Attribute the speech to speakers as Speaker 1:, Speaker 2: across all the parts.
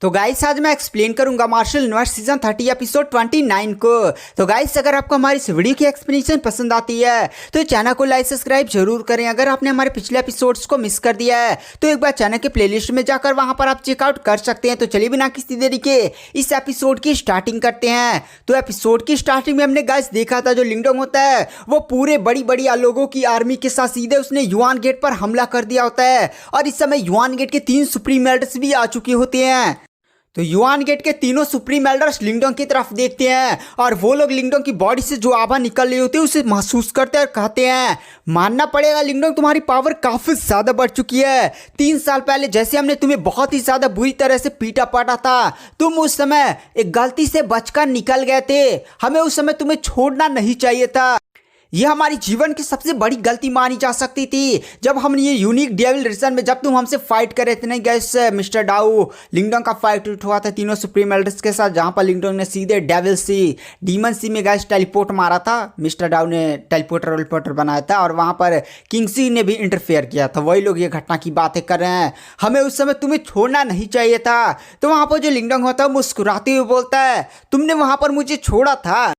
Speaker 1: तो गाइस आज मैं एक्सप्लेन करूंगा मार्शल यूनिवर्स सीजन 30 एपिसोड 29 को। तो गाइस अगर आपको हमारी इस वीडियो की एक्सप्लेनेशन पसंद आती है तो चैनल को लाइक सब्सक्राइब जरूर करें। अगर आपने हमारे पिछले एपिसोड्स को मिस कर दिया है तो एक बार चैनल के प्लेलिस्ट में जाकर वहां पर आप चेकआउट कर सकते हैं। तो चलिए बिना किसी देरी के इस एपिसोड की स्टार्टिंग करते हैं। तो एपिसोड की स्टार्टिंग में हमने गाइस देखा था जो लिंगडोंग होता है वो पूरे बड़ी बड़ी लोगों की आर्मी के साथ सीधे उसने युआन गेट पर हमला कर दिया होता है और इस समय युआन गेट के 3 सुप्रीम एल्डर्स भी आ चुके होते हैं। तो युआन गेट के तीनों सुप्रीम एल्डर्स लिंगडोंग की तरफ देखते हैं और वो लोग लिंगडोंग की बॉडी से जो आभा निकल रही होती है उसे महसूस करते हैं और कहते हैं मानना पड़ेगा लिंगडोंग तुम्हारी पावर काफी ज्यादा बढ़ चुकी है। 3 साल पहले जैसे हमने तुम्हें बहुत ही ज्यादा बुरी तरह से पीटा पाटा था, तुम उस समय एक गलती से बचकर निकल गए थे। हमें उस समय तुम्हें छोड़ना नहीं चाहिए था। यह हमारी जीवन की सबसे बड़ी गलती मानी जा सकती थी जब हम ये यूनिक डेविल रीजन में जब तुम हमसे फाइट कर रहे थे। नहीं गैस मिस्टर डाउ लिंगडोंग का फाइट हुआ था तीनों सुप्रीम एल्डर्स के साथ, जहां पर लिंगडोंग ने सीधे डेविल सी डीमन सी में गैस टेलीपोर्ट मारा था। मिस्टर डाउ ने टेलीपोर्टर बनाया था और वहां पर किंग सी ने भी इंटरफेयर किया था। वही लोग ये घटना की बातें कर रहे हैं। हमें उस समय तुम्हें छोड़ना नहीं चाहिए था। तो वहां पर जो लिंगडोंग होता है मुस्कुराते हुए बोलता है तुमने वहां पर मुझे छोड़ा था।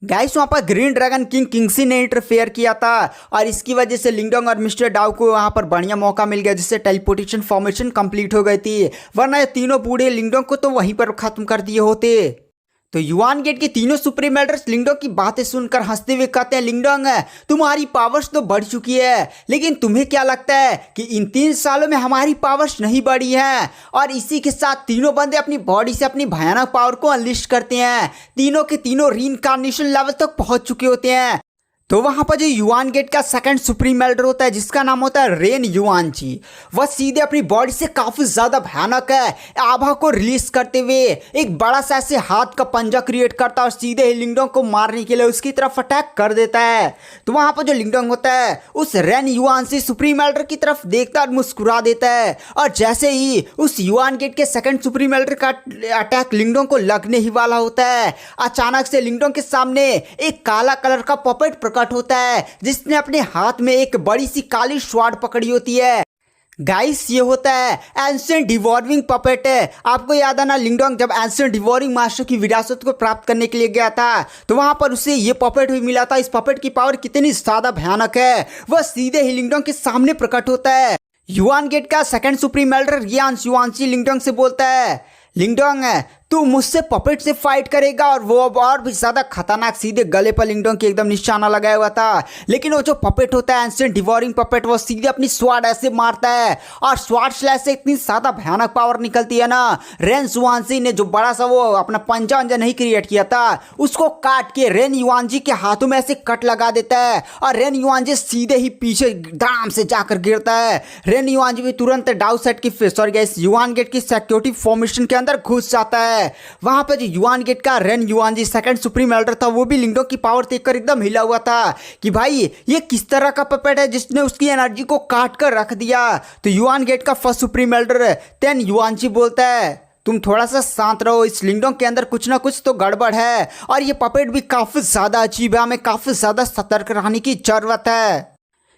Speaker 1: गाइस वहाँ पर ग्रीन ड्रैगन किंगसी ने इंटरफेयर किया था और इसकी वजह से लिंगडोंग और मिस्टर डाउ को वहाँ पर बढ़िया मौका मिल गया जिससे टेलीपोर्टेशन फॉर्मेशन कंप्लीट हो गई थी, वरना ये तीनों बूढ़े लिंगडोंग को तो वहीं पर खत्म कर दिए होते। तो युआन गेट के तीनों सुप्रीम एल्डर्स लिंगडोंग की बातें सुनकर हंसते हुए कहते हैं लिंगडोंग तुम्हारी पावर्स तो बढ़ चुकी है, लेकिन तुम्हें क्या लगता है कि इन 3 सालों में हमारी पावर्स नहीं बढ़ी है? और इसी के साथ तीनों बंदे अपनी बॉडी से अपनी भयानक पावर को अनलिश करते हैं। तीनों के तीनों रीइंकार्नेशन लेवल तक पहुंच चुके होते हैं। तो वहां पर जो युआन गेट का सेकंड सुप्रीम एल्डर होता है जिसका नाम होता है रेन युआनची, वह सीधे अपनी बॉडी से काफी ज्यादा भयानक है आभा को रिलीज करते हुए एक बड़ा सा ऐसे हाथ का पंजा क्रिएट करता है और सीधे ही लिंगडोंग को मारने के लिए उसकी तरफ अटैक कर देता है। तो वहां पर जो लिंगडोंग होता है उस रेन युआनची सुप्रीम एल्डर की तरफ देखता और मुस्कुरा देता है और जैसे ही उस युआन गेट के सेकंड सुप्रीम एल्डर का अटैक लिंगडोंग को लगने ही वाला होता है, अचानक से लिंगडोंग के सामने एक काला कलर का पपेट कट होता है जिसने अपने हाथ में एक बड़ी सी काली स्वार्ड पकड़ी होती है। गाइस ये होता है एंशिएंट डिवॉर्विंग पपेट। आपको याद है ना लिंगडोंग जब एंशिएंट डिवॉर्विंग मास्टर की विरासत को प्राप्त करने के लिए गया था तो वहां पर उसे ये पपेट भी मिला था। इस पपेट की पावर कितनी ज्यादा भयानक है वह सीधे ही लिंगडोंग के सामने प्रकट होता है। युआन गेट का सेकंड सुप्रीम एल्डर यान युआनची लिंगडोंग से बोलता है लिंगडोंग तू मुझसे पपेट से फाइट करेगा, और वो अब और भी ज्यादा खतरनाक सीधे गले पर लिंगडोंग के एकदम निशाना लगाया हुआ था। लेकिन वो जो पपेट होता है एंशिएंट डिवॉरिंग पपेट वो सीधे अपनी स्वार्ड ऐसे मारता है और स्वार्ड स्लैश से इतनी ज्यादा भयानक पावर निकलती है ना, रेन युआनची ने जो बड़ा सा वो अपना पंजा वंजा नहीं क्रिएट किया था उसको काट के रेन युआनची के हाथों में ऐसे कट लगा देता है और रेन युआनची सीधे ही पीछे धड़ाम से जाकर गिरता है। रेन युआनची भी तुरंत डाउ सेट की युआन गेट की सिक्योरिटी फॉर्मेशन के अंदर घुस जाता है। वहां पर जो युआन गेट का रेन युआनची सेकंड सुप्रीम एल्डर था वो भी लिंगडोंग की पावर देखकर एकदम हिला हुआ था कि भाई ये किस तरह का पपेट है जिसने उसकी एनर्जी को काट कर रख दिया। तो युआन गेट का फर्स्ट सुप्रीम एल्डर तेन युआनची बोलता है तुम थोड़ा सा शांत रहो, इस लिंगडोंग के अंदर कुछ ना कुछ तो गड़बड़ है और ये पपेट भी काफी ज्यादा अजीब है, हमें काफी ज्यादा सतर्क रहने की जरूरत है।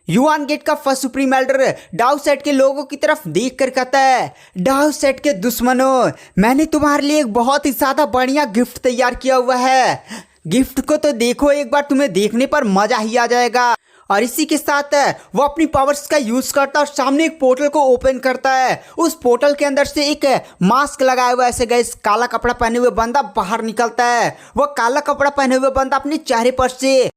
Speaker 1: युआन गेट का फर्स्ट सुप्रीम एल्डर डाउ सेट के लोगों की तरफ देख कर कहता है डाउ सेट के दुश्मनों, मैंने तुम्हारे लिए एक बहुत ही ज्यादा बढ़िया गिफ्ट तैयार किया हुआ है। गिफ्ट को तो देखो एक बार, तुम्हें देखने पर मजा ही आ जाएगा। और इसी के साथ वो अपनी पावर्स का यूज करता है और सामने एक पोर्टल को ओपन करता है। उस पोर्टल के अंदर से एक मास्क लगाया हुआ ऐसे गैस काला कपड़ा पहने हुए बंदा बाहर निकलता है। वो काला कपड़ा पहने हुए बंदा अपने चेहरे पर से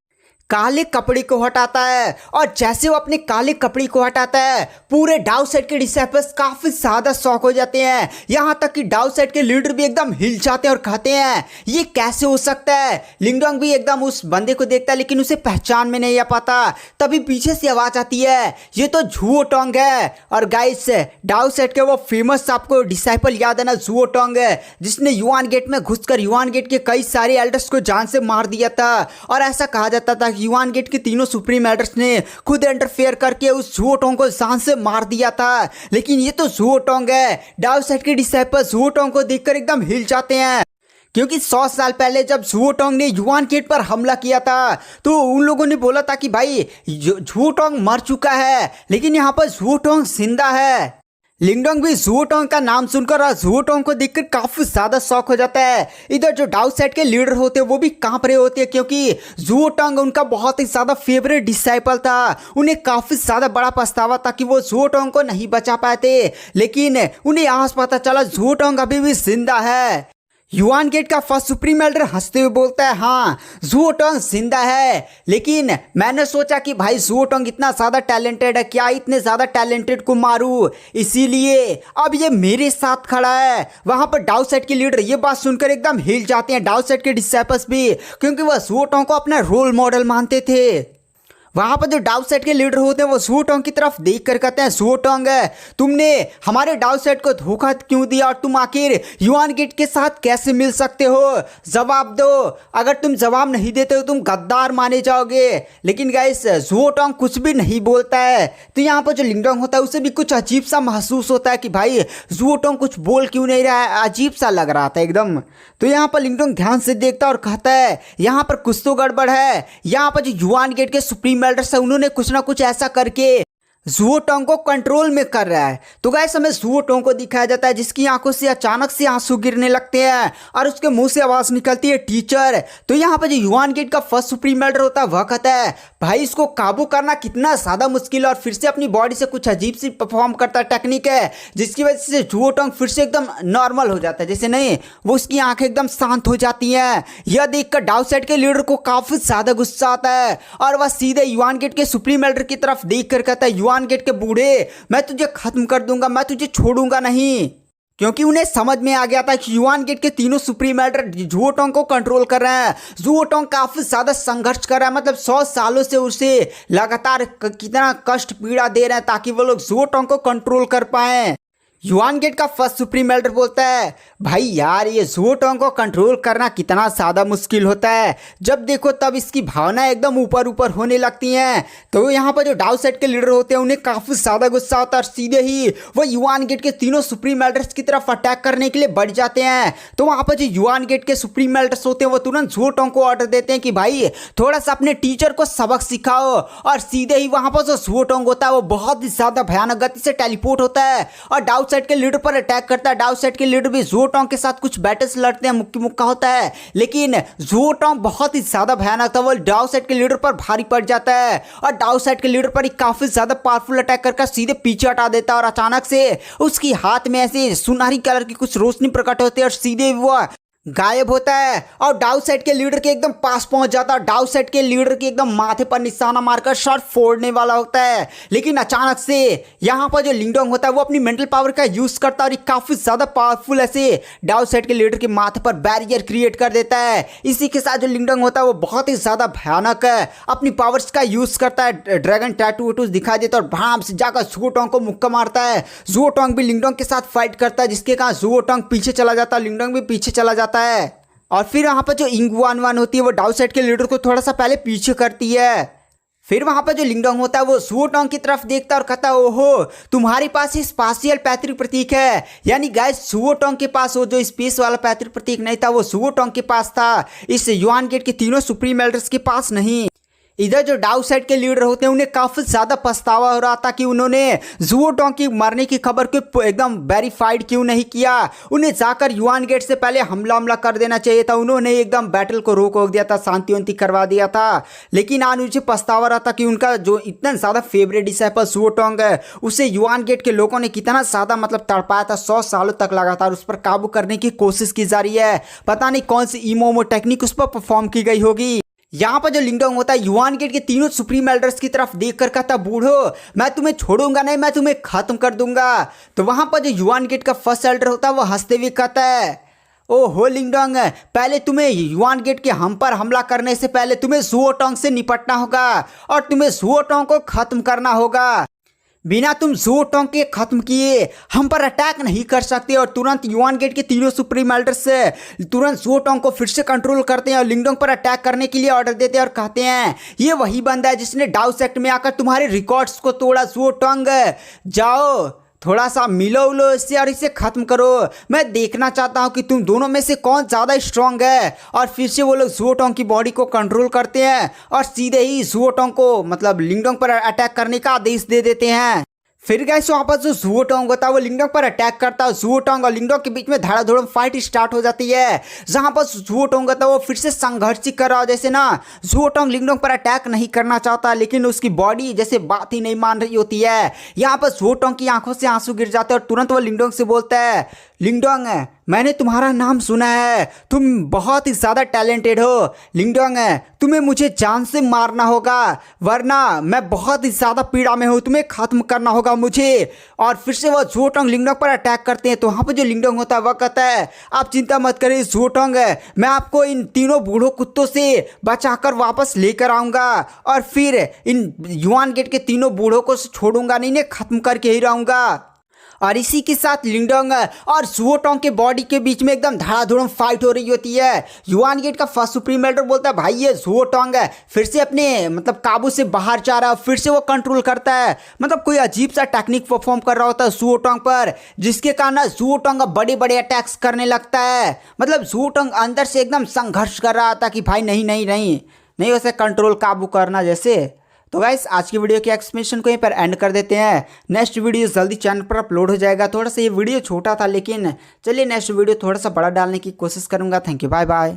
Speaker 1: काले कपड़े को हटाता है और जैसे वो अपने काले कपड़े को हटाता है पूरे डाउ सेट के डिसाइपल्स काफी ज्यादा शॉक हो जाते हैं। यहाँ तक कि डाउ सेट के लीडर भी एकदम हिल जाते हैं और कहते हैं ये कैसे हो सकता है। लिंगडोंग भी एकदम उस बंदे को देखता है लेकिन उसे पहचान में नहीं आ पाता। तभी पीछे से आवाज आती है ये तो झुओ टोंग है। और गाइस डाउ सेट के वो फेमस आपको डिसाइपल याद है ना, झुओ टोंग जिसने युआन गेट में घुसकर युआन गेट के कई सारे एल्डर्स को जान से मार दिया था। और ऐसा कहा जाता था युआन गेट के तीनों सुप्रीम एल्डर्स ने खुद इंटरफेयर करके उस झुओ टोंग को जान से मार दिया था। लेकिन ये तो झुओ टोंग है। डाउ सेट के डिसाइपल झुओ टोंग को देखकर एकदम हिल जाते हैं क्योंकि 100 साल पहले जब झुओ टोंग ने युआन गेट पर हमला किया था तो उन लोगों ने बोला था कि भाई झुओ टोंग मर चुका है, लेकिन यहाँ पर झुओ टोंग जिंदा है। लिंगडोंग भी जुओटोंग का नाम सुनकर और जुओटोंग को देखकर काफी ज्यादा शौक हो जाता है। इधर जो डाउ सेट के लीडर होते हैं वो भी कांप रहे होते हैं, क्योंकि जुओटोंग उनका बहुत ही ज्यादा फेवरेट डिसाइपल था। उन्हें काफी ज्यादा बड़ा पछतावा था कि वो जुओटोंग को नहीं बचा पाए थे, लेकिन उन्हें आज पता चला जुओटोंग अभी भी जिंदा है। युआन गेट का फर्स्ट सुप्रीम एल्डर हंसते हुए बोलता है, हाँ जुओटोंग जिंदा है, लेकिन मैंने सोचा कि भाई जुओटोंग इतना ज़्यादा टैलेंटेड है, क्या इतने ज़्यादा टैलेंटेड को मारूं, इसीलिए अब ये मेरे साथ खड़ा है। वहाँ पर डाउ सेट के लीडर ये बात सुनकर एकदम हिल जाते हैं, डाउ सेट के डिसाइपल्स भी, क्योंकि वह जुओटोंग को अपना रोल मॉडल मानते थे। वहाँ पर जो डाउ सेट के लीडर होते हैं वो जुओटोंग की तरफ देख कर कहते हैं, जुओटोंग तुमने हमारे डाउ सेट को धोखा क्यों दिया और तुम आखिर युआन गेट के साथ कैसे मिल सकते हो, जवाब दो। अगर तुम जवाब नहीं देते हो तुम गद्दार माने जाओगे। लेकिन गाइस जुओटोंग कुछ भी नहीं बोलता है। तो यहाँ पर जो लिंगडोंग होता है उसे भी कुछ अजीब सा महसूस होता है कि भाई जुओटोंग कुछ बोल क्यों नहीं रहा है, अजीब सा लग रहा था एकदम। तो यहाँ पर लिंगडोंग ध्यान से देखता और कहता है, यहाँ पर कुछ तो गड़बड़ है। यहाँ पर जो युआन गेट के सुप्रीम एल्डर्स है उन्होंने कुछ ना कुछ ऐसा करके जुओटोंग को कंट्रोल में कर रहा है। तो गाइस हमें जुओटोंग को दिखाया जाता है जिसकी आंखों से अचानक से आंसू गिरने लगते हैं और उसके मुंह से आवाज निकलती है, टीचर। तो यहाँ पर जो युआन गेट का फर्स्ट सुप्रीम एल्डर होता है वह कहता है, भाई इसको काबू करना कितना ज्यादा मुश्किल है, और फिर से अपनी बॉडी से कुछ अजीब सी परफॉर्म करता है टेक्निक है, जिसकी वजह से जुओटोंग फिर से एकदम नॉर्मल हो जाता है, जैसे नहीं वो उसकी आंखें एकदम शांत हो जाती हैं। यह देखकर डाउ सेट के लीडर को काफी ज्यादा गुस्सा आता है और वह सीधे युआन गेट के सुप्रीम एल्डर की तरफ देख कर कहता है, युआन गेट के बूढ़े, मैं तुझे खत्म कर दूंगा, मैं तुझे छोड़ूंगा नहीं। क्योंकि उन्हें समझ में आ गया था कि युआन गेट के तीनों सुप्रीम एल्डर जुओटोंग को कंट्रोल कर रहे हैं। जुओटोंग काफी ज्यादा संघर्ष कर रहा है, मतलब 100 सालों से उसे लगातार कितना कष्ट पीड़ा दे रहे हैं ताकि वो लोग जुओटोंग को कंट्रोल कर पाए। युआन गेट का फर्स्ट सुप्रीम एल्डर बोलता है, भाई यार ये जुओटोंग को कंट्रोल करना कितना ज़्यादा मुश्किल होता है, जब देखो तब इसकी भावना एकदम ऊपर ऊपर होने लगती हैं। तो यहाँ पर जो डाउ सेट के लीडर होते हैं उन्हें काफ़ी ज़्यादा गुस्सा होता है और सीधे ही वो युआन गेट के तीनों सुप्रीम एल्डर्स की तरफ अटैक करने के लिए बढ़ जाते हैं। तो वहाँ पर जो युआन गेट के सुप्रीम एल्डर्स होते हैं वो तुरंत जुओटोंग को ऑर्डर देते हैं कि भाई थोड़ा सा अपने टीचर को सबक सिखाओ, और सीधे ही वहाँ पर जो जुओटोंग होता है वो बहुत ही ज़्यादा भयानक गति से टेलीपोर्ट होता है और डाउ सेट के लीडर पर अटैक करता है। डाउ सेट के लीडर भी जुओटोंग के साथ कुछ बैटल्स लड़ते हैं, मुक्की मुक्का होता है, लेकिन जुओटोंग बहुत ही ज्यादा भयानक था, वो डाउ सेट के लीडर पर भारी पड़ जाता है और डाउ सेट के लीडर पर काफी ज्यादा पावरफुल अटैक करके सीधे पीछे हटा देता है और अचानक से उसकी हाथ में ऐसे सुनहरी कलर की कुछ रोशनी प्रकट होती है और सीधे वो गायब होता है और डाउ सेट के लीडर के एकदम पास पहुंच जाता है। डाउ सेट के लीडर के एकदम माथे पर निशाना मारकर शर फोड़ने वाला होता है, लेकिन अचानक से यहाँ पर जो लिंगडोंग होता है वो अपनी मेंटल पावर का यूज करता है और काफी ज्यादा पावरफुल ऐसे डाउ सेट के लीडर के माथे पर बैरियर क्रिएट कर देता है। इसी के साथ जो लिंगडोंग होता है वो बहुत ही ज्यादा भयानक है, अपनी पावर्स का यूज करता है, ड्रैगन टैटू वैटू दिखा देता है और भाम से जाकर जुओटोंग को मुक्का मारता है। जुओटोंग भी लिंगडोंग के साथ फाइट करता है, जिसके कारण जुओटोंग पीछे चला जाता है, लिंगडोंग भी पीछे चला जाता है। और फिर वहाँ पर जो इंगुआनवान होती है वो डाउ सेट के लीडर को थोड़ा सा पहले पीछे करती है। फिर वहाँ पर जो लिंगडोंग होता है वो जुओटोंग की तरफ देखता और कहता है, ओहो तुम्हारे पास ही स्पाशियल पैतृक प्रतीक है। यानी गाइस जुओटोंग के पास वो जो स्पेस वाला पैतृक प्रतीक नहीं था वो जुओटोंग के पास था, इस युआन गेट के तीनों सुप्रीम एल्डर्स के पास नहीं। इधर जो डाउ सेट के लीडर होते हैं उन्हें काफी ज्यादा पछतावा हो रहा था कि उन्होंने जुओटोंग की मरने की खबर को एकदम वेरीफाइड क्यों नहीं किया। उन्हें जाकर युआन गेट से पहले हमला कर देना चाहिए था, उन्होंने एकदम बैटल को रोक दिया था, शांति वांति करवा दिया था। लेकिन आज मुझे पछतावा रहा था कि उनका जो इतना ज्यादा फेवरेट डिसाइपल जुओटोंग है उसे युआन गेट के लोगों ने कितना ज्यादा मतलब तड़पाया था, 100 सालों तक लगातार उस पर काबू करने की कोशिश की जा रही है। पता नहीं कौन सी इमोमो टेक्निक उस पर परफॉर्म की गई होगी। यहाँ पर जो लिंगडोंग होता है युआन गेट के तीनों सुप्रीम एल्डर्स की तरफ देख कर कहता, बूढ़ो मैं तुम्हें छोड़ूंगा नहीं, मैं तुम्हें खत्म कर दूंगा। तो वहां पर जो युआन गेट का फर्स्ट एल्डर होता है वो हंसते हुए कहता है, ओ हो लिंगडोंग, पहले तुम्हें युआन गेट के हम पर हमला करने से पहले तुम्हें जुओटोंग से निपटना होगा और तुम्हें जुओटोंग को खत्म करना होगा। बिना तुम जुओटोंग के खत्म किए हम पर अटैक नहीं कर सकते। और तुरंत युआन गेट के तीनों सुप्रीम एल्डर्स तुरंत जुओटोंग को फिर से कंट्रोल करते हैं और लिंगडोंग पर अटैक करने के लिए ऑर्डर देते हैं और कहते हैं, ये वही बंदा है जिसने डाउ सेट में आकर तुम्हारे रिकॉर्ड्स को तोड़ा। जुओटोंग जाओ थोड़ा सा मिलो उलो इससे और इसे खत्म करो, मैं देखना चाहता हूँ कि तुम दोनों में से कौन ज़्यादा स्ट्रांग है। और फिर से वो लोग जुओटोंग की बॉडी को कंट्रोल करते हैं और सीधे ही जुओटोंग को मतलब लिंगडोंग पर अटैक करने का आदेश दे देते हैं। फिर गाइस वहाँ पर जो जुओटोंग होता है वो लिंगडोंग पर अटैक करता है। जुओटोंग और लिंगडोंग के बीच में धड़ाधड़ फाइट स्टार्ट हो जाती है, जहाँ पर जुओटोंग होता है वो फिर से संघर्ष कर रहा है। जैसे ना जुओटोंग लिंगडोंग पर अटैक नहीं करना चाहता, लेकिन उसकी बॉडी जैसे बात ही नहीं मान रही होती है। यहाँ पर जुओटोंग की आंखों से आंसू गिर जाते हैं और तुरंत वो लिंगडोंग से बोलता है, लिंगडोंग मैंने तुम्हारा नाम सुना है, तुम बहुत ही ज़्यादा टैलेंटेड हो। लिंगडोंग तुम्हें मुझे जान से मारना होगा, वरना मैं बहुत ही ज़्यादा पीड़ा में हूँ, तुम्हें खत्म करना होगा मुझे। और फिर से वो जुओटोंग लिंगडोंग पर अटैक करते हैं। तो वहाँ पर जो लिंगडोंग होता है वह कहता है, आप चिंता मत करिए जुओटोंग, मैं आपको इन तीनों बूढ़ों कुत्तों से बचाकर वापस लेकर आऊँगा और फिर इन युआन गेट के तीनों बूढ़ों को छोड़ूंगा नहीं, इन्हें खत्म करके ही रहूँगा। और इसी के साथ लिंगडोंग और जुओटोंग के बॉडी के बीच में एकदम धड़ाधड़ फाइट हो रही होती है। युआन गेट का फर्स्ट सुप्रीम एल्डर बोलता है, भाई ये जुओटोंग फिर से अपने मतलब काबू से बाहर जा रहा है, फिर से वो कंट्रोल करता है, मतलब कोई अजीब सा टेक्निक परफॉर्म कर रहा होता है जुओटोंग पर, जिसके कारण जुओटोंग बड़े बड़े अटैक्स करने लगता है। मतलब जुओटोंग अंदर से एकदम संघर्ष कर रहा था कि भाई नहीं नहीं नहीं नहीं वैसे कंट्रोल काबू करना जैसे। तो गाइस आज की वीडियो के एक्सप्लेनेशन को यहीं पर एंड कर देते हैं। नेक्स्ट वीडियो जल्दी चैनल पर अपलोड हो जाएगा। थोड़ा सा ये वीडियो छोटा था, लेकिन चलिए नेक्स्ट वीडियो थोड़ा सा बड़ा डालने की कोशिश करूंगा। Thank you, bye bye.